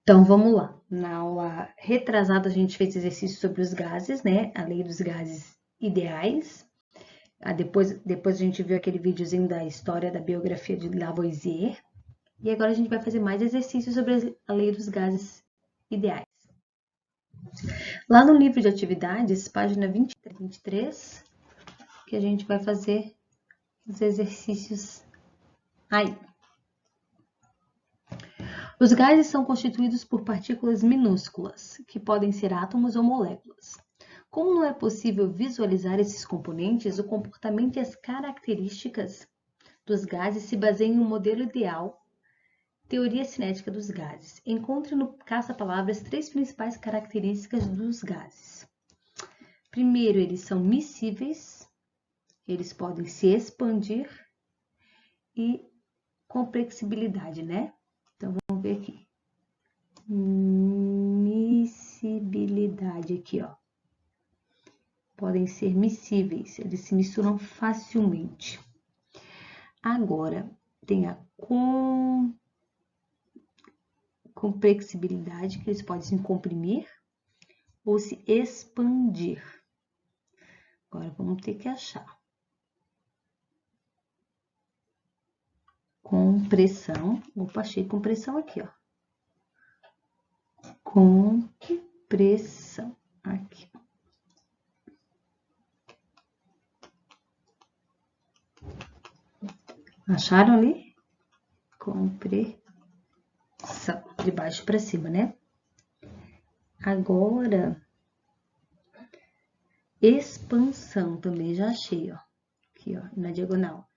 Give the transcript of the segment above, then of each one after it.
Então, vamos lá. Na aula retrasada, a gente fez exercício sobre os gases, né? A lei dos gases ideais. Depois a gente viu aquele videozinho da história da biografia de Lavoisier. E agora a gente vai fazer mais exercícios sobre a lei dos gases ideais. Lá no livro de atividades, página 23, que a gente vai fazer os exercícios aí. Os gases são constituídos por partículas minúsculas, que podem ser átomos ou moléculas. Como não é possível visualizar esses componentes, o comportamento e as características dos gases se baseiam em um modelo ideal, teoria cinética dos gases. Encontre no caça-palavras 3 principais características dos gases. Primeiro, eles são miscíveis, eles podem se expandir e complexibilidade, né? Então, vamos ver aqui. Miscibilidade aqui, ó. Podem ser miscíveis, eles se misturam facilmente. Agora, tem a complexibilidade, que eles podem se comprimir ou se expandir. Agora, vamos ter que achar. Compressão. Opa, achei compressão aqui, ó. Compressão. Aqui. Acharam ali? Compressão. De baixo para cima, né? Agora, expansão também já achei, ó. Aqui, ó, na diagonal.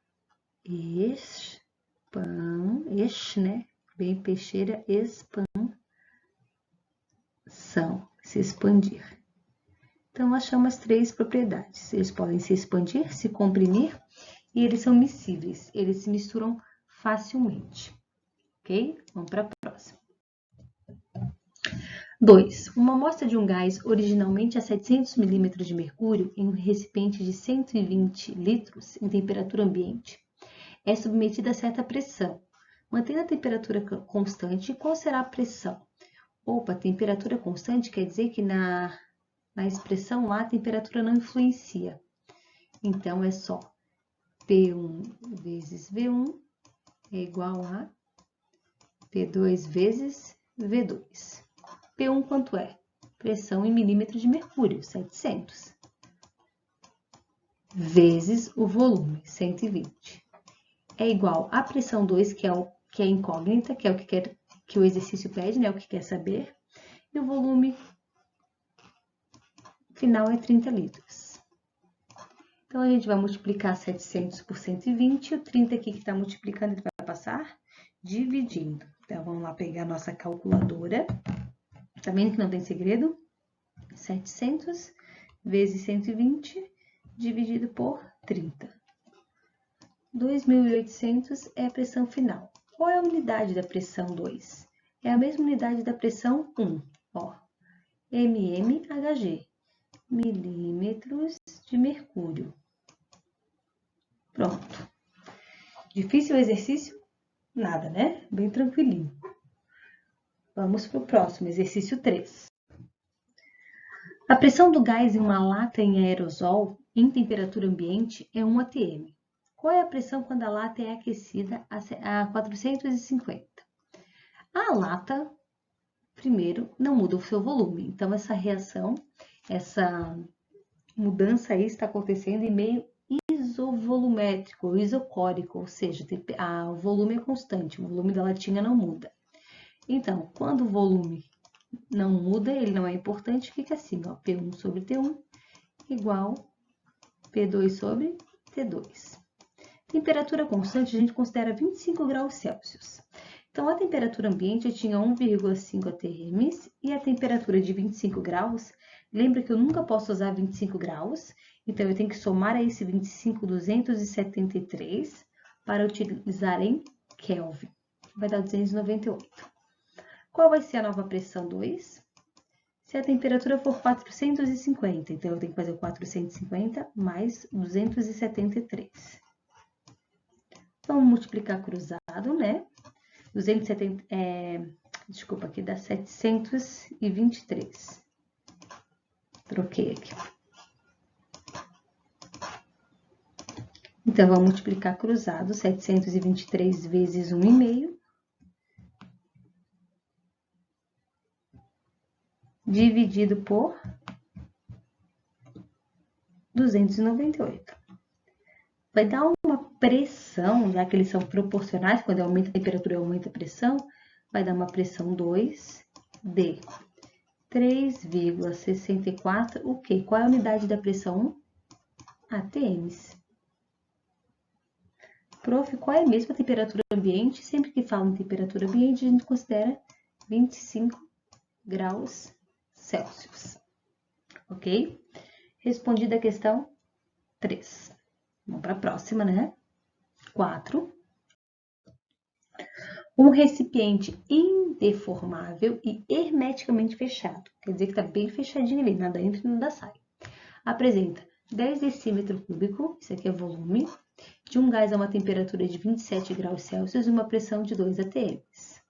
Né? Bem peixeira, expansão. Se expandir. Então, achamos as 3 propriedades. Eles podem se expandir, se comprimir e eles são miscíveis. Eles se misturam facilmente. Ok? Vamos para a próxima. 2. Uma amostra de um gás originalmente a 700 milímetros de mercúrio em um recipiente de 120 litros em temperatura ambiente é submetida a certa pressão. Mantendo a temperatura constante, qual será a pressão? Opa, temperatura constante quer dizer que na expressão lá a temperatura não influencia. Então, é só P1 vezes V1 é igual a P2 vezes V2. P1 quanto é? Pressão em milímetros de mercúrio, 700. Vezes o volume, 120. É igual a pressão 2, que é incógnita, que é o que o exercício pede, né? O que quer saber. E o volume final é 30 litros. Então, a gente vai multiplicar 700 por 120. O 30 aqui que está multiplicando, ele vai passar dividindo. Então, vamos lá pegar a nossa calculadora. Tá vendo que não tem segredo? 700 vezes 120 dividido por 30. 2.800 é a pressão final. Qual é a unidade da pressão 2? É a mesma unidade da pressão 1. Ó, mmHg, milímetros de mercúrio. Pronto. Difícil o exercício? Nada, né? Bem tranquilinho. Vamos para o próximo, exercício 3. A pressão do gás em uma lata em aerosol em temperatura ambiente é 1 atm. Qual é a pressão quando a lata é aquecida a 450? A lata, primeiro, não muda o seu volume. Então, essa reação, essa mudança aí está acontecendo em meio isovolumétrico, isocórico, ou seja, o volume é constante, o volume da latinha não muda. Então, quando o volume não muda, ele não é importante, fica assim, ó, P1 sobre T1 igual P2 sobre T2. Temperatura constante, a gente considera 25 graus Celsius. Então, a temperatura ambiente eu tinha 1,5 atm e a temperatura de 25 graus, lembra que eu nunca posso usar 25 graus, então eu tenho que somar a esse 25 273 para utilizar em Kelvin. Vai dar 298. Qual vai ser a nova pressão 2? Se a temperatura for 450, então eu tenho que fazer o 450 mais 273. Vamos multiplicar cruzado, né? Desculpa, aqui dá 723. Troquei aqui. Então, vamos multiplicar cruzado, 723 vezes 1,5. Dividido por 298. Vai dar uma pressão, já que eles são proporcionais, quando aumenta a temperatura e aumenta a pressão, vai dar uma pressão 2 de 3,64, o quê? Qual é a unidade da pressão? ATMs. Prof, qual é mesmo a temperatura ambiente? Sempre que fala em temperatura ambiente, a gente considera 25 graus Celsius. Ok? Respondida a questão 3. Vamos para a próxima, né? 4. Um recipiente indeformável e hermeticamente fechado. Quer dizer que está bem fechadinho ali, nada entra e nada sai. Apresenta 10 decímetros cúbicos, isso aqui é volume, de um gás a uma temperatura de 27 graus Celsius e uma pressão de 2 atms.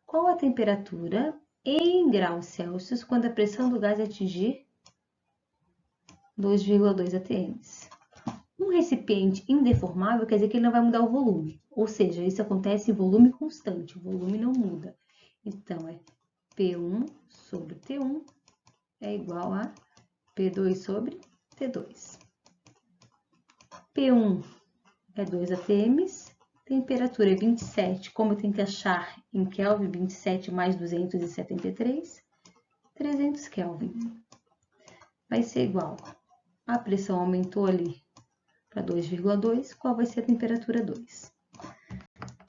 Qual a temperatura em graus Celsius quando a pressão do gás atingir 2,2 atms? Um recipiente indeformável quer dizer que ele não vai mudar o volume, ou seja, isso acontece em volume constante, o volume não muda. Então, é P1 sobre T1 é igual a P2 sobre T2. P1 é 2 atms, temperatura é 27, como eu tenho que achar em Kelvin, 27 mais 273, 300 Kelvin. Vai ser igual, a pressão aumentou ali para 2,2, qual vai ser a temperatura 2?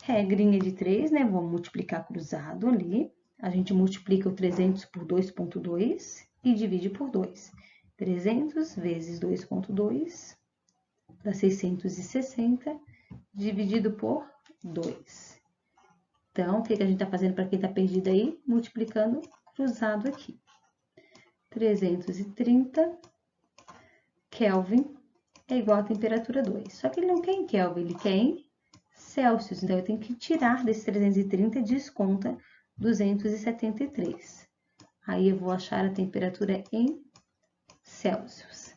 Regrinha de 3, né? Vamos multiplicar cruzado ali. A gente multiplica o 300 por 2,2 e divide por 2. 300 vezes 2,2 dá 660, dividido por 2. Então, o que a gente está fazendo para quem está perdido aí? Multiplicando cruzado aqui. 330 Kelvin é igual a temperatura 2. Só que ele não quer em Kelvin, ele quer em Celsius. Então, eu tenho que tirar desse 330 e desconta 273. Aí, eu vou achar a temperatura em Celsius.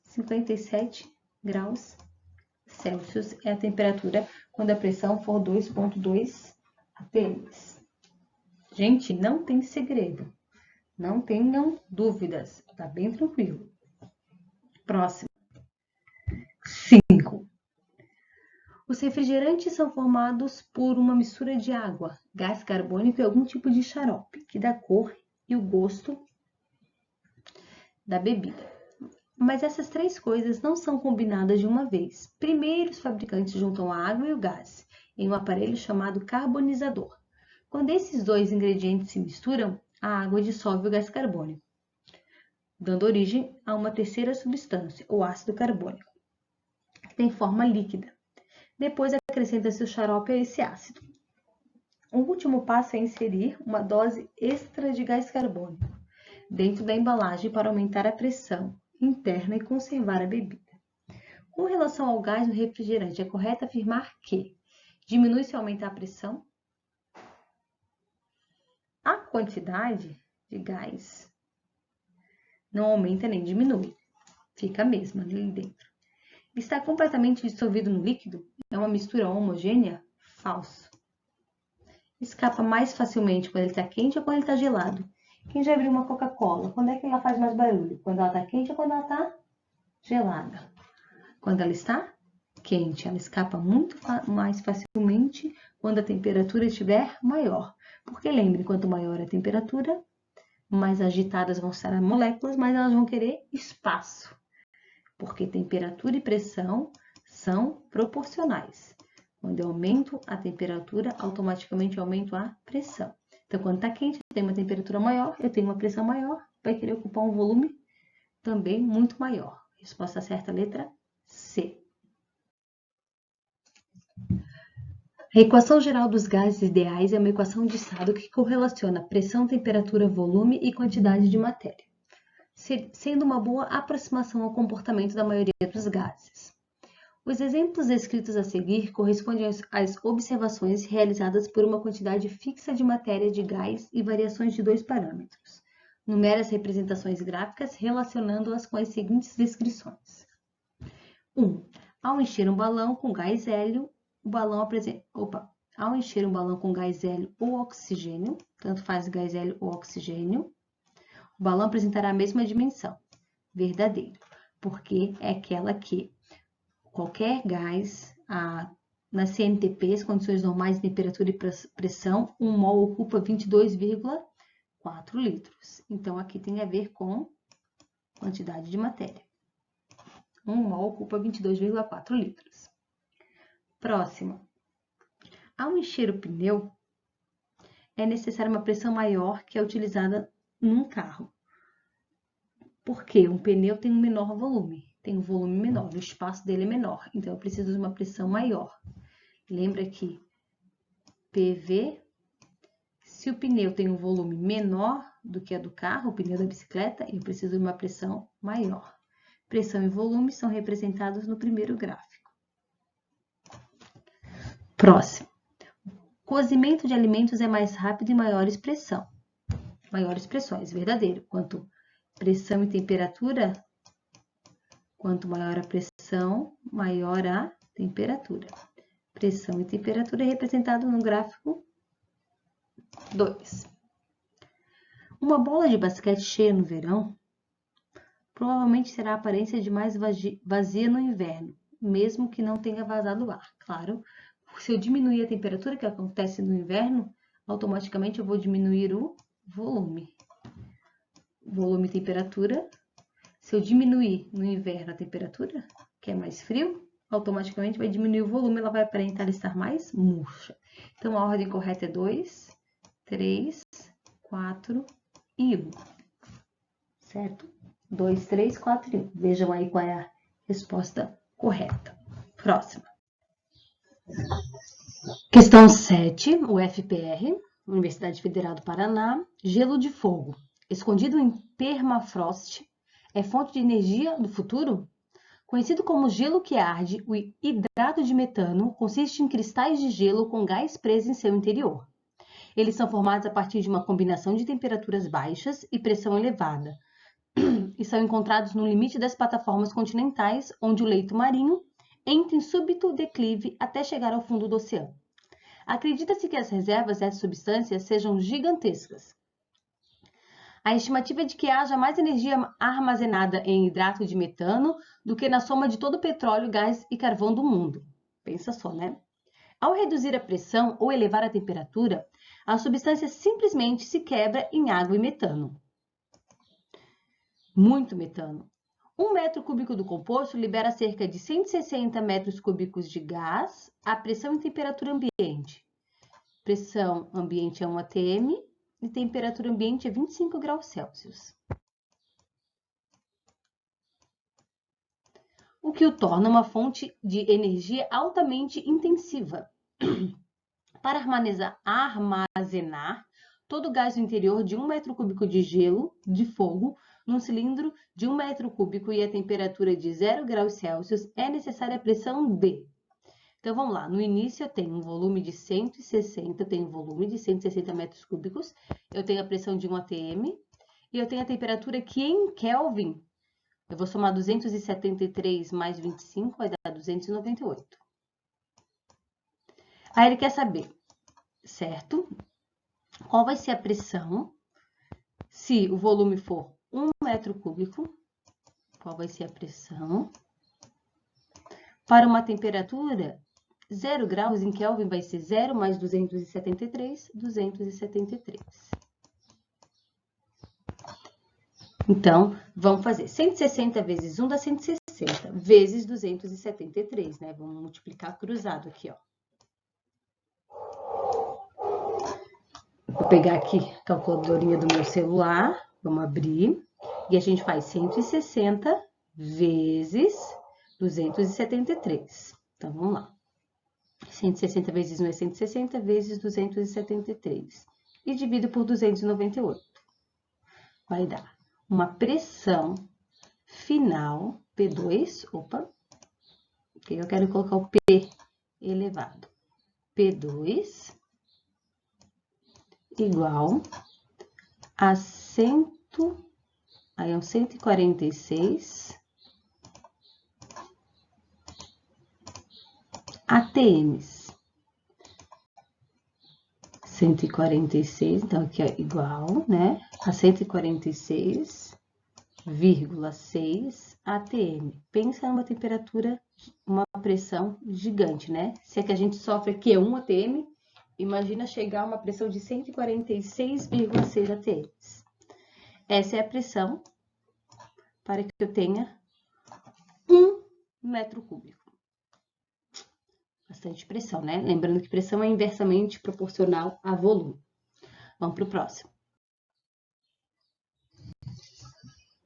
57 graus Celsius é a temperatura quando a pressão for 2,2 atms. Gente, não tem segredo. Não tenham dúvidas. Tá bem tranquilo. Próximo. 5. Os refrigerantes são formados por uma mistura de água, gás carbônico e algum tipo de xarope, que dá cor e o gosto da bebida. Mas essas três coisas não são combinadas de uma vez. Primeiro, os fabricantes juntam a água e o gás em um aparelho chamado carbonizador. Quando esses dois ingredientes se misturam, a água dissolve o gás carbônico, dando origem a uma terceira substância, o ácido carbônico, que tem forma líquida. Depois acrescenta-se o xarope a esse ácido. O último passo é inserir uma dose extra de gás carbônico dentro da embalagem para aumentar a pressão interna e conservar a bebida. Com relação ao gás no refrigerante, é correto afirmar que diminui se aumentar a pressão? A quantidade de gás não aumenta nem diminui, fica a mesma ali dentro. Está completamente dissolvido no líquido? É uma mistura homogênea? Falso. Escapa mais facilmente quando ele está quente ou quando ele está gelado. Quem já abriu uma Coca-Cola? Quando é que ela faz mais barulho? Quando ela está quente ou quando ela está gelada? Quando ela está quente, ela escapa muito mais facilmente quando a temperatura estiver maior. Porque lembre, quanto maior a temperatura, mais agitadas vão estar as moléculas, mais elas vão querer espaço. Porque temperatura e pressão são proporcionais. Quando eu aumento a temperatura, automaticamente eu aumento a pressão. Então, quando está quente, eu tenho uma temperatura maior, eu tenho uma pressão maior, vai querer ocupar um volume também muito maior. Resposta certa, letra C. A equação geral dos gases ideais é uma equação de estado que correlaciona pressão, temperatura, volume e quantidade de matéria, sendo uma boa aproximação ao comportamento da maioria dos gases. Os exemplos descritos a seguir correspondem às observações realizadas por uma quantidade fixa de matéria de gás e variações de 2 parâmetros. Numere as representações gráficas relacionando-as com as seguintes descrições. 1. Ao encher um balão com gás hélio, o balão apresenta... Ao encher um balão com gás hélio ou oxigênio, tanto faz gás hélio ou oxigênio, o balão apresentará a mesma dimensão. Verdadeiro, porque é aquela que qualquer gás, nas CNTPs, condições normais de temperatura e pressão, 1 mol ocupa 22,4 litros. Então, aqui tem a ver com quantidade de matéria. 1 mol ocupa 22,4 litros. Próximo. Ao encher o pneu, é necessária uma pressão maior que a utilizada num carro. Porque um pneu tem um menor volume. Tem um volume menor, o espaço dele é menor, então eu preciso de uma pressão maior. Lembra que PV, se o pneu tem um volume menor do que a do carro, o pneu da bicicleta, eu preciso de uma pressão maior. Pressão e volume são representados no primeiro gráfico. Próximo. Cozimento de alimentos é mais rápido e maiores pressões, verdadeiro. Quanto pressão e temperatura, quanto maior a pressão, maior a temperatura. Pressão e temperatura é representado no gráfico 2. Uma bola de basquete cheia no verão provavelmente terá a aparência de mais vazia no inverno, mesmo que não tenha vazado ar. Claro, se eu diminuir a temperatura, que acontece no inverno, automaticamente eu vou diminuir o volume. Volume e temperatura. Se eu diminuir no inverno a temperatura, que é mais frio, automaticamente vai diminuir o volume, ela vai aparentar estar mais murcha. Então, a ordem correta é 2, 3, 4 e 1. Certo? 2, 3, 4 e 1. Vejam aí qual é a resposta correta. Próxima. Questão 7, o FPR, Universidade Federal do Paraná. Gelo de fogo, escondido em permafrost, é fonte de energia do futuro? Conhecido como gelo que arde, o hidrato de metano consiste em cristais de gelo com gás preso em seu interior. Eles são formados a partir de uma combinação de temperaturas baixas e pressão elevada, e são encontrados no limite das plataformas continentais, onde o leito marinho entra em súbito declive até chegar ao fundo do oceano. Acredita-se que as reservas dessas substâncias sejam gigantescas. A estimativa é de que haja mais energia armazenada em hidrato de metano do que na soma de todo o petróleo, gás e carvão do mundo. Pensa só, né? Ao reduzir a pressão ou elevar a temperatura, a substância simplesmente se quebra em água e metano. Muito metano. 1 metro cúbico do composto libera cerca de 160 metros cúbicos de gás à pressão e temperatura ambiente. Pressão ambiente é 1 atm e temperatura ambiente é 25 graus Celsius. O que o torna uma fonte de energia altamente intensiva. Para armazenar todo o gás do interior de 1 metro cúbico de gelo de fogo num cilindro de 1 metro cúbico e a temperatura de 0 graus Celsius, é necessária a pressão D. Então, vamos lá. No início, eu tenho um volume de 160, eu tenho um volume de 160 metros cúbicos, eu tenho a pressão de 1 atm e eu tenho a temperatura que em Kelvin, eu vou somar 273 mais 25, vai dar 298. Aí ele quer saber, certo? Qual vai ser a pressão se o volume for 1 metro cúbico? Qual vai ser a pressão? Para uma temperatura 0 graus em Kelvin vai ser 0 mais 273, 273. Então, vamos fazer 160 vezes 1 dá 160, vezes 273, né? Vamos multiplicar cruzado aqui, ó. Vou pegar aqui a calculadorinha do meu celular, vamos abrir, e a gente faz 160 vezes 273. Então, vamos lá. 160 vezes 1 é 160, vezes 273. E divido por 298. Vai dar uma pressão final, P2, Ok? Eu quero colocar o P elevado. P2 igual a aí é um 146 ATMs. 146, então aqui é igual, né, a 146,6 ATM. Pensa numa temperatura, uma pressão gigante, né? Se é que a gente sofre aqui é 1 ATM, imagina chegar a uma pressão de 146,6 ATMs. Essa é a pressão para que eu tenha 1 metro cúbico. Bastante pressão, né? Lembrando que pressão é inversamente proporcional a volume. Vamos para o próximo.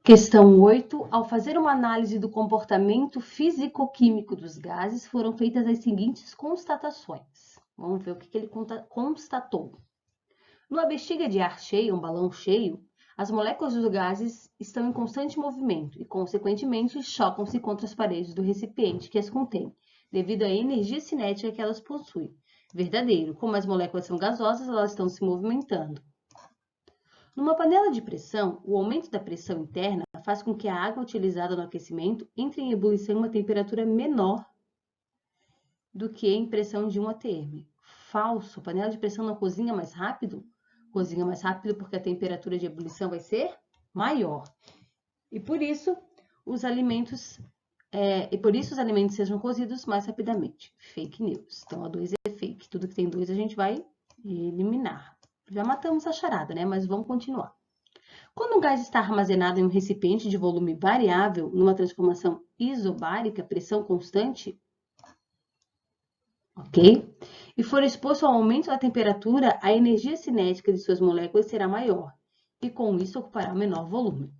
Questão 8. Ao fazer uma análise do comportamento físico-químico dos gases, foram feitas as seguintes constatações. Vamos ver o que ele constatou. Numa bexiga de ar cheia, um balão cheio, as moléculas dos gases estão em constante movimento e, consequentemente, chocam-se contra as paredes do recipiente que as contém, devido à energia cinética que elas possuem. Verdadeiro, como as moléculas são gasosas, elas estão se movimentando. Numa panela de pressão, o aumento da pressão interna faz com que a água utilizada no aquecimento entre em ebulição em uma temperatura menor do que em pressão de 1 atm. Falso, panela de pressão não cozinha mais rápido? Cozinha mais rápido porque a temperatura de ebulição vai ser maior. E por isso os alimentos sejam cozidos mais rapidamente. Fake news. Então, a 2 é fake. Tudo que tem 2 a gente vai eliminar. Já matamos a charada, né? Mas vamos continuar. Quando um gás está armazenado em um recipiente de volume variável, numa transformação isobárica, pressão constante, ok? E for exposto ao aumento da temperatura, a energia cinética de suas moléculas será maior, e com isso ocupará menor volume.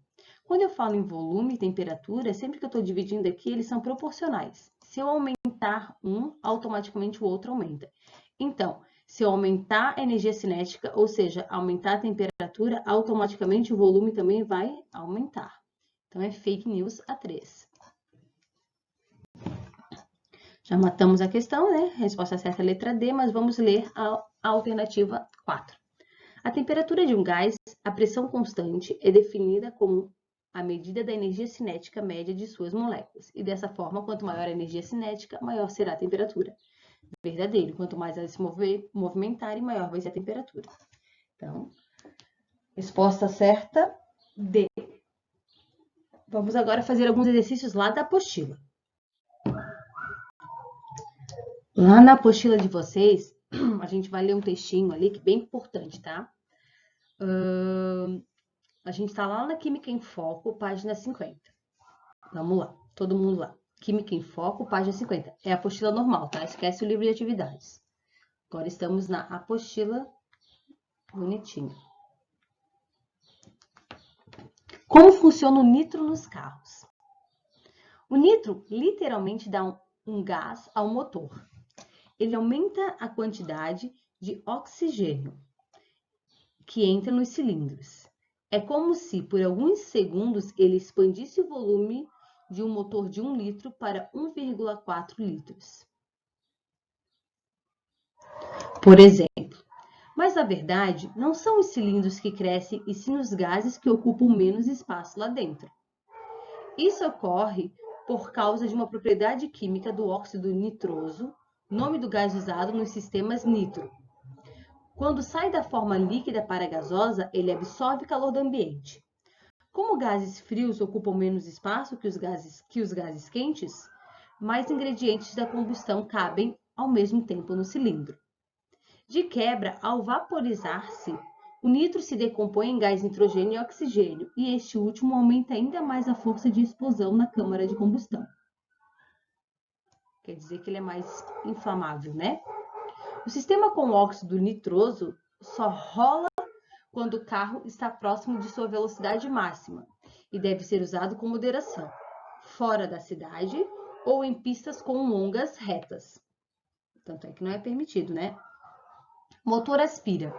Quando eu falo em volume e temperatura, sempre que eu estou dividindo aqui, eles são proporcionais. Se eu aumentar um, automaticamente o outro aumenta. Então, se eu aumentar a energia cinética, ou seja, aumentar a temperatura, automaticamente o volume também vai aumentar. Então, é fake news a 3. Já matamos a questão, né? A resposta certa é a letra D, mas vamos ler a alternativa 4. A temperatura de um gás, a pressão constante, é definida como a medida da energia cinética média de suas moléculas. E dessa forma, quanto maior a energia cinética, maior será a temperatura. Verdadeiro, quanto mais elas se movimentarem, maior vai ser a temperatura. Então, resposta certa, D. Vamos agora fazer alguns exercícios lá da apostila. Lá na apostila de vocês, a gente vai ler um textinho ali que é bem importante, tá? A gente tá lá na Química em Foco, página 50. Vamos lá, todo mundo lá. Química em Foco, página 50. É a apostila normal, tá? Esquece o livro de atividades. Agora estamos na apostila bonitinha. Como funciona o nitro nos carros? O nitro literalmente dá um gás ao motor. Ele aumenta a quantidade de oxigênio que entra nos cilindros. É como se, por alguns segundos, ele expandisse o volume de um motor de 1 litro para 1,4 litros. Por exemplo. Mas, na verdade, não são os cilindros que crescem, e sim os gases que ocupam menos espaço lá dentro. Isso ocorre por causa de uma propriedade química do óxido nitroso, nome do gás usado nos sistemas nitro. Quando sai da forma líquida para a gasosa, ele absorve calor do ambiente. Como gases frios ocupam menos espaço que os gases quentes, mais ingredientes da combustão cabem ao mesmo tempo no cilindro. De quebra, ao vaporizar-se, o nitro se decompõe em gás nitrogênio e oxigênio, e este último aumenta ainda mais a força de explosão na câmara de combustão. Quer dizer que ele é mais inflamável, né? O sistema com óxido nitroso só rola quando o carro está próximo de sua velocidade máxima e deve ser usado com moderação, fora da cidade ou em pistas com longas retas. Tanto é que não é permitido, né? Motor aspira.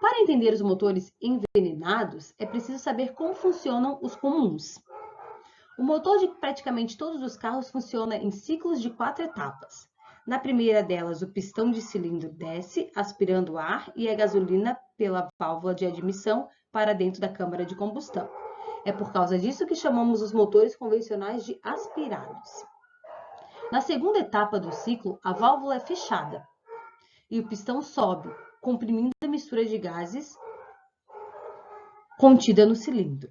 Para entender os motores envenenados, é preciso saber como funcionam os comuns. O motor de praticamente todos os carros funciona em ciclos de 4 etapas. Na primeira delas, o pistão de cilindro desce, aspirando ar e a gasolina pela válvula de admissão para dentro da câmara de combustão. É por causa disso que chamamos os motores convencionais de aspirados. Na segunda etapa do ciclo, a válvula é fechada e o pistão sobe, comprimindo a mistura de gases contida no cilindro.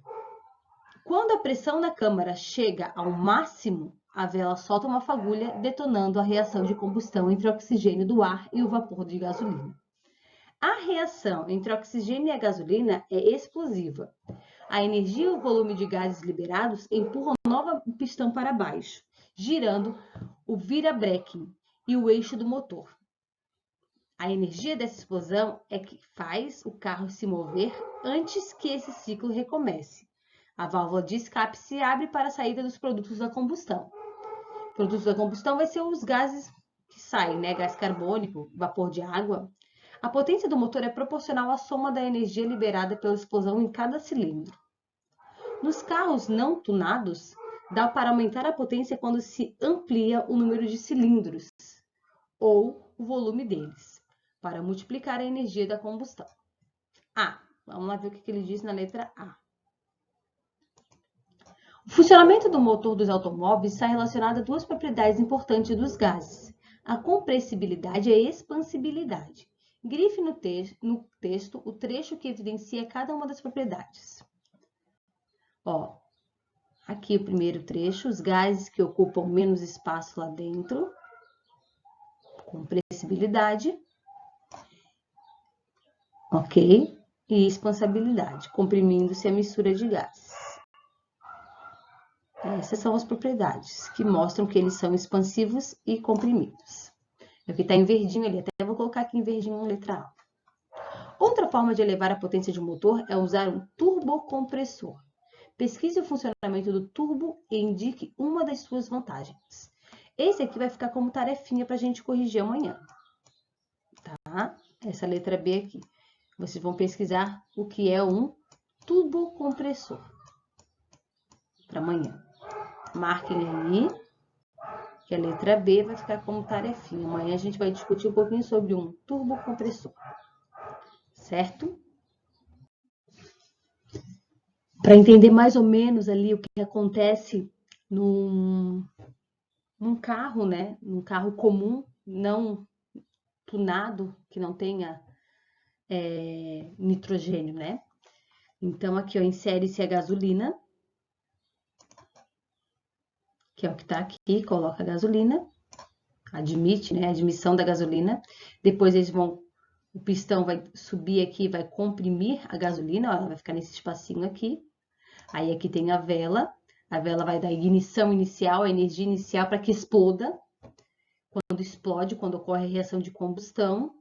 Quando a pressão da câmara chega ao máximo, a vela solta uma fagulha, detonando a reação de combustão entre o oxigênio do ar e o vapor de gasolina. A reação entre o oxigênio e a gasolina é explosiva. A energia e o volume de gases liberados empurram o pistão para baixo, girando o virabrequim e o eixo do motor. A energia dessa explosão é que faz o carro se mover antes que esse ciclo recomece. A válvula de escape se abre para a saída dos produtos da combustão. Produtos da combustão vai ser os gases que saem, né? Gás carbônico, vapor de água. A potência do motor é proporcional à soma da energia liberada pela explosão em cada cilindro. Nos carros não tunados, dá para aumentar a potência quando se amplia o número de cilindros ou o volume deles, para multiplicar a energia da combustão. Vamos lá ver o que ele diz na letra A. O funcionamento do motor dos automóveis está relacionado a duas propriedades importantes dos gases: a compressibilidade e a expansibilidade. Grife no texto o trecho que evidencia cada uma das propriedades. Aqui o primeiro trecho, os gases que ocupam menos espaço lá dentro, compressibilidade, ok? E expansibilidade, comprimindo-se a mistura de gases. Essas são as propriedades que mostram que eles são expansivos e comprimidos. É o que está em verdinho ali, até vou colocar aqui em verdinho a letra A. Outra forma de elevar a potência de um motor é usar um turbocompressor. Pesquise o funcionamento do turbo e indique uma das suas vantagens. Esse aqui vai ficar como tarefinha para a gente corrigir amanhã. Tá? Essa letra B aqui. Vocês vão pesquisar o que é um turbocompressor para amanhã. Marquem aí, que a letra B vai ficar como tarefinha. Amanhã a gente vai discutir um pouquinho sobre um turbocompressor, certo? Para entender mais ou menos ali o que acontece num carro, né? Num carro comum, não tunado, que não tenha nitrogênio, né? Então, aqui, insere-se a gasolina, que é o que está aqui, coloca a gasolina, admite, né? Admissão da gasolina. Depois o pistão vai subir aqui, vai comprimir a gasolina, ela vai ficar nesse espacinho aqui. Aí aqui tem a vela vai dar ignição inicial, a energia inicial para que exploda. Quando explode, quando ocorre a reação de combustão,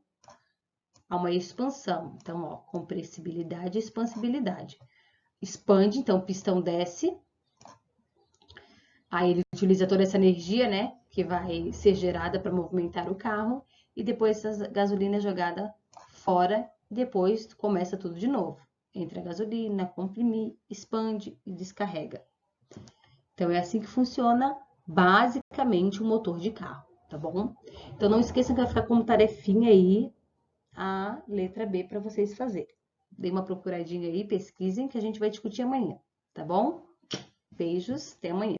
há uma expansão. Então, compressibilidade e expansibilidade. Expande, então o pistão desce. Aí ele utiliza toda essa energia, né, que vai ser gerada para movimentar o carro. E depois essa gasolina é jogada fora. E depois começa tudo de novo. Entra a gasolina, comprime, expande e descarrega. Então, é assim que funciona basicamente um motor de carro, tá bom? Então, não esqueçam que vai ficar como tarefinha aí a letra B para vocês fazerem. Dê uma procuradinha aí, pesquisem, que a gente vai discutir amanhã, tá bom? Beijos, até amanhã.